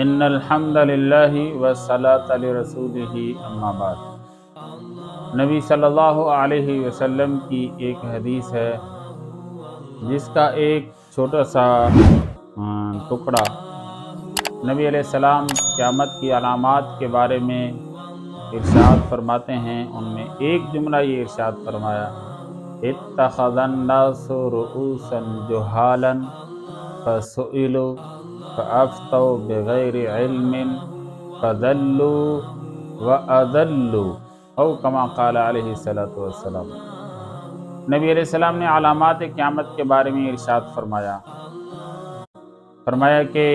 इन्नल हम्दुलिल्लाहि वस्सलातु अला रसूलिही अम्मा बाद। नबी सल्लल्लाहु अलैहि वसल्लम की एक हदीस है जिसका एक छोटा सा टुकड़ा नबी अलैहिस्सलाम क़यामत की अलामात के बारे में इरशाद फरमाते हैं। उनमें एक जुमला ये इरशाद फरमाया, इत्तख़ज़न्नासु रुऊसन जुहालन फसुइलु फ़अफ़्तौ बिग़ैरि इल्मिन फ़ज़ल्लू व अज़ल्लू औ कमा क़ाल अलैहिस्सलातु वस्सलाम। नबी अलैहिस्सलाम ने अलामात क़यामत के बारे में इरशाद फरमाया कि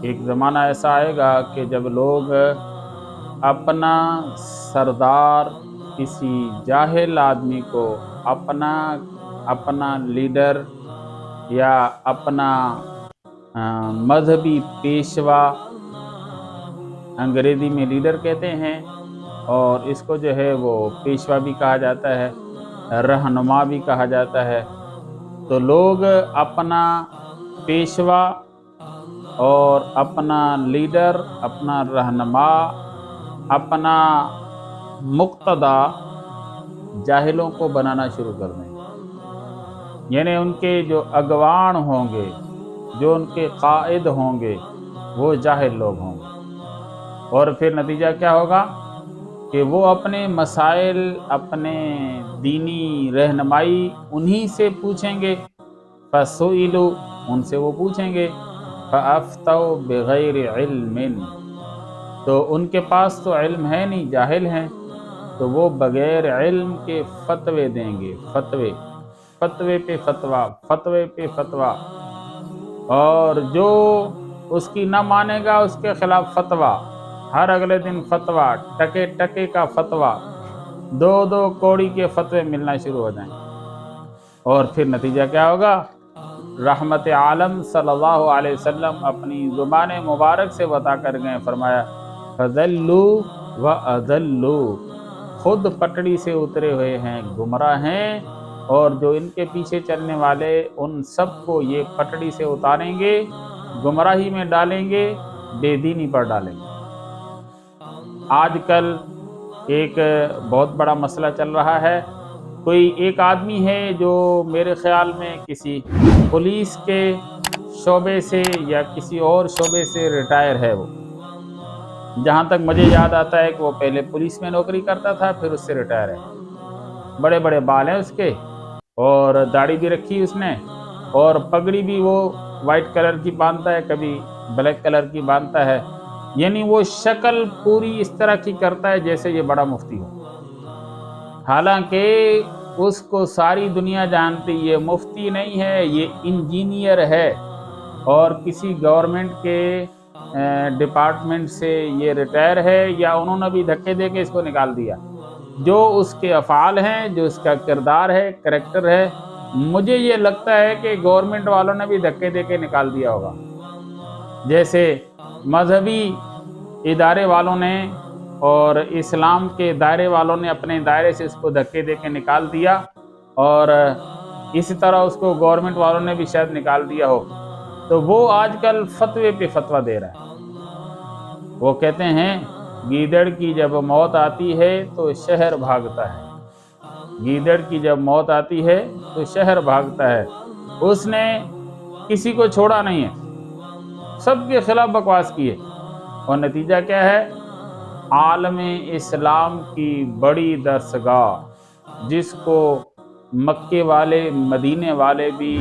एक ज़माना ऐसा आएगा कि जब लोग अपना सरदार किसी जाहिल आदमी को अपना लीडर या अपना मजहबी पेशवा, अंग्रेज़ी में लीडर कहते हैं और इसको जो है वो पेशवा भी कहा जाता है, रहनुमा भी कहा जाता है। तो लोग अपना पेशवा और अपना लीडर, अपना रहनुमा, अपना मुक्तदा जाहिलों को बनाना शुरू कर देंगे। यानी उनके जो अगवान होंगे, जो उनके कायद होंगे, वो जाहिल लोग होंगे। और फिर नतीजा क्या होगा कि वो अपने मसाइल, अपने दीनी रहनुमाई उन्हीं से पूछेंगे। फसुइलु, उनसे वो पूछेंगे। फ़अफ़्तौ बिग़ैरि इल्मिन, तो उनके पास तो इल्म है नहीं, जाहिल हैं, तो वो बग़ैर इल्म के फ़तवे देंगे। फ़तवे पे फ़तवा, और जो उसकी न मानेगा उसके ख़िलाफ़ फ़तवा। हर अगले दिन फ़तवा, टके टके का फ़तवा, दो दो कौड़ी के फ़तवे मिलना शुरू हो जाएंगे। और फिर नतीजा क्या होगा? रहमत आलम सल्लल्लाहु अलैहि वसल्लम अपनी ज़ुबान मुबारक से बता कर गए, फरमाया फ़ज़ल्लू व अज़ल्लू, खुद पटड़ी से उतरे हुए हैं, गुमराह हैं, और जो इनके पीछे चलने वाले उन सब को ये पटड़ी से उतारेंगे, गुमराही में डालेंगे, बेदीनी पर डालेंगे। आजकल एक बहुत बड़ा मसला चल रहा है। कोई एक आदमी है जो मेरे ख़्याल में किसी पुलिस के शोबे से या किसी और शोबे से रिटायर है। वो, जहाँ तक मुझे याद आता है कि वो पहले पुलिस में नौकरी करता था, फिर उससे रिटायर है। बड़े बड़े बाल हैं उसके, और दाढ़ी भी रखी उसने, और पगड़ी भी वो वाइट कलर की बांधता है, कभी ब्लैक कलर की बांधता है। यानी वो शक्ल पूरी इस तरह की करता है जैसे ये बड़ा मुफ्ती हो। हालांकि उसको सारी दुनिया जानती, ये मुफ्ती नहीं है, ये इंजीनियर है, और किसी गवर्नमेंट के डिपार्टमेंट से ये रिटायर है, या उन्होंने भी धक्के दे के इसको निकाल दिया। जो उसके अफ़ाल हैं, जो उसका किरदार है, करैक्टर है, मुझे ये लगता है कि गवर्नमेंट वालों ने भी धक्के दे के निकाल दिया होगा। जैसे मजहबी इदारे वालों ने और इस्लाम के दायरे वालों ने अपने दायरे से इसको धक्के दे के निकाल दिया, और इसी तरह उसको गवर्नमेंट वालों ने भी शायद निकाल दिया हो। तो वो आजकल फतवे पे फतवा दे रहा है। वो कहते हैं गीदड़ की जब मौत आती है तो शहर भागता है। गीदड़ की जब मौत आती है तो शहर भागता है। उसने किसी को छोड़ा नहीं है, सबके खिलाफ बकवास की है, और नतीजा क्या है? आलमे इस्लाम की बड़ी दरसगाह, जिसको मक्के वाले, मदीने वाले भी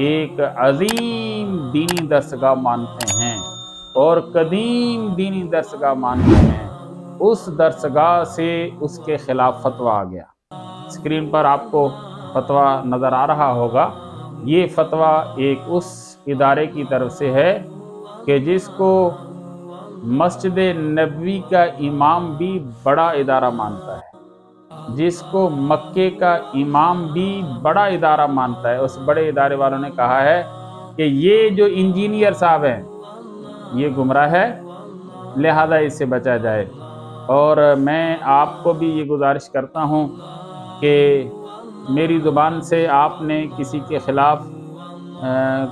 एक अजीम दीनी दरसगाह मानते हैं और कदीम दीनी दरसगाह मानते हैं, उस दरसगाह से उसके खिलाफ फतवा आ गया। स्क्रीन पर आपको फतवा नज़र आ रहा होगा। ये फतवा एक उस इदारे की तरफ से है कि जिसको मस्जिद नबवी का इमाम भी बड़ा इदारा मानता है, जिसको मक्के का इमाम भी बड़ा इदारा मानता है। उस बड़े इदारे वालों ने कहा है कि ये जो इंजीनियर साहब हैं ये गुमराह है, लिहाजा इससे बचा जाए। और मैं आपको भी ये गुजारिश करता हूँ कि मेरी ज़ुबान से आपने किसी के ख़िलाफ़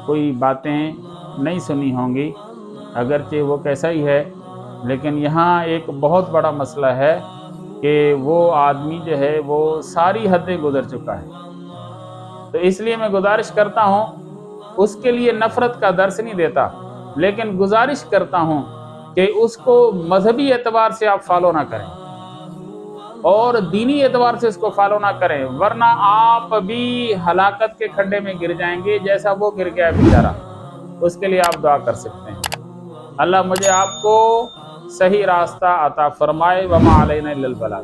कोई बातें नहीं सुनी होंगी, اگرچہ وہ کیسا ہی ہے، لیکن یہاں ایک بہت بڑا مسئلہ ہے کہ وہ آدمی جو ہے وہ ساری حدیں گزر چکا ہے۔ تو اس لیے میں گزارش کرتا ہوں، اس کے لیے نفرت کا درس نہیں دیتا، لیکن گزارش کرتا ہوں کہ اس کو مذہبی اعتبار سے آپ فالو نہ کریں اور دینی اعتبار سے اس کو فالو نہ کریں، ورنہ آپ بھی ہلاکت کے کھڈے میں گر جائیں گے جیسا وہ گر گیا بیچارہ۔ اس کے لیے آپ دعا کر سکتے ہیں۔ اللہ مجھے آپ کو صحیح راستہ عطا فرمائے۔ وما علینا الا البلاغ۔